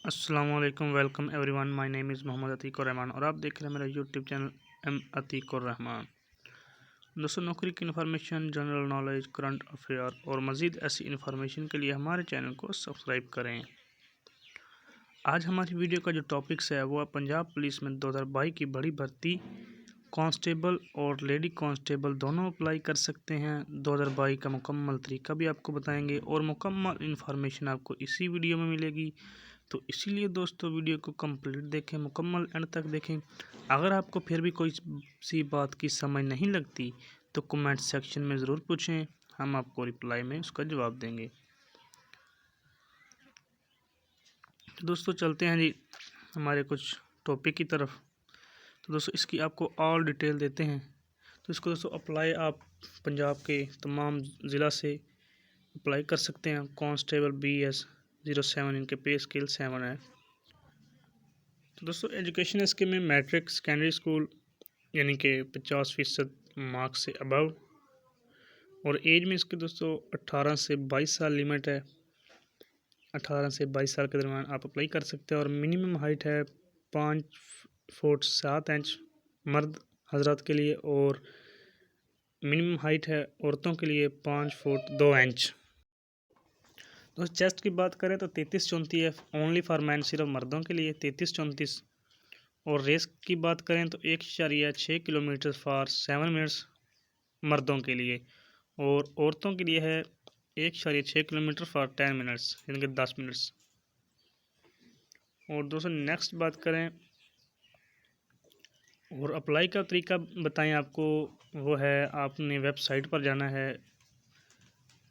अस्सलामुअलैकुम, welcome everyone. My name is Mohammad Atiq Rahman और आप देख रहे हैं मेरा YouTube channel M Atiq Rahman. दोस्तों, नौकरी की information, general knowledge, current affair और मज़ीद ऐसी इन्फॉर्मेशन के लिए हमारे चैनल को सब्सक्राइब करें। आज हमारी वीडियो का जो टॉपिक्स है वो है पंजाब पुलिस में 2022 की बड़ी भर्ती। कांस्टेबल और लेडी कांस्टेबल दोनों अप्लाई कर सकते हैं। 2022 का मुकम्मल तरीका भी आपको बताएंगे और मुकम्मल इन्फॉर्मेशन आपको इसी वीडियो में मिलेगी। तो इसीलिए दोस्तों वीडियो को कंप्लीट देखें, मुकम्मल एंड तक देखें। अगर आपको फिर भी कोई सी बात की समझ नहीं लगती तो कमेंट सेक्शन में ज़रूर पूछें, हम आपको रिप्लाई में उसका जवाब देंगे। तो दोस्तों चलते हैं जी हमारे कुछ टॉपिक की तरफ। तो दोस्तों इसकी आपको ऑल डिटेल देते हैं। तो इसको दोस्तों अप्लाई आप पंजाब के तमाम ज़िला से अप्लाई कर सकते हैं। कांस्टेबल BS07, इनके पे स्केल 7 है। तो दोस्तों एजुकेशन स्कीम में मैट्रिक सेकेंडरी स्कूल यानी कि 50% मार्क्स से अबव, और एज में इसके दोस्तों 18 से 22 साल लिमिट है। 18 से 22 साल के दरमियान आप अप्लाई कर सकते हैं। और मिनिमम हाइट है 5 फुट 7 इंच मर्द हजरात के लिए, और मिनिमम हाइट है औरतों के लिए 5 फुट 2 इंच। तो चेस्ट की बात करें तो 33-34 है ओनली फॉर मैन, सिर्फ मर्दों के लिए 33-34। और रेस की बात करें तो 1.6 किलोमीटर फॉर 7 मिनट्स मर्दों के लिए, और औरतों के लिए है 1.6 किलोमीटर फॉर 10 मिनट्स यानी कि 10 मिनट्स। और दोस्तों नेक्स्ट बात करें और अप्लाई का तरीका बताएं आपको, वो है आपने वेबसाइट पर जाना है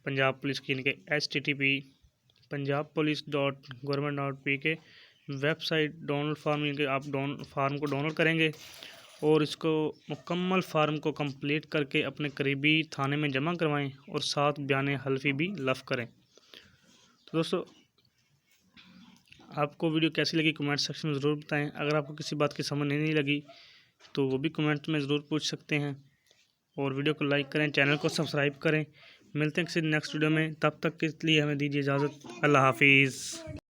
पंजाब पुलिस की, यानी कि http punjabpolice.government.pk website. Download form, यानी कि आप फॉर्म को डाउनलोड करेंगे और इसको मुकम्मल फार्म को कंप्लीट करके अपने करीबी थाने में जमा करवाएं और साथ बयान हल्फी भी लफ करें। तो दोस्तों आपको वीडियो कैसी लगी कमेंट सेक्शन में ज़रूर बताएं। अगर आपको किसी बात की समझ नहीं लगी तो वो भी कमेंट में ज़रूर पूछ सकते हैं। और वीडियो को लाइक करें, चैनल को सब्सक्राइब करें। मिलते हैं किसी नेक्स्ट वीडियो में, तब तक के लिए हमें दीजिए इजाज़त। अल्लाह हाफिज़।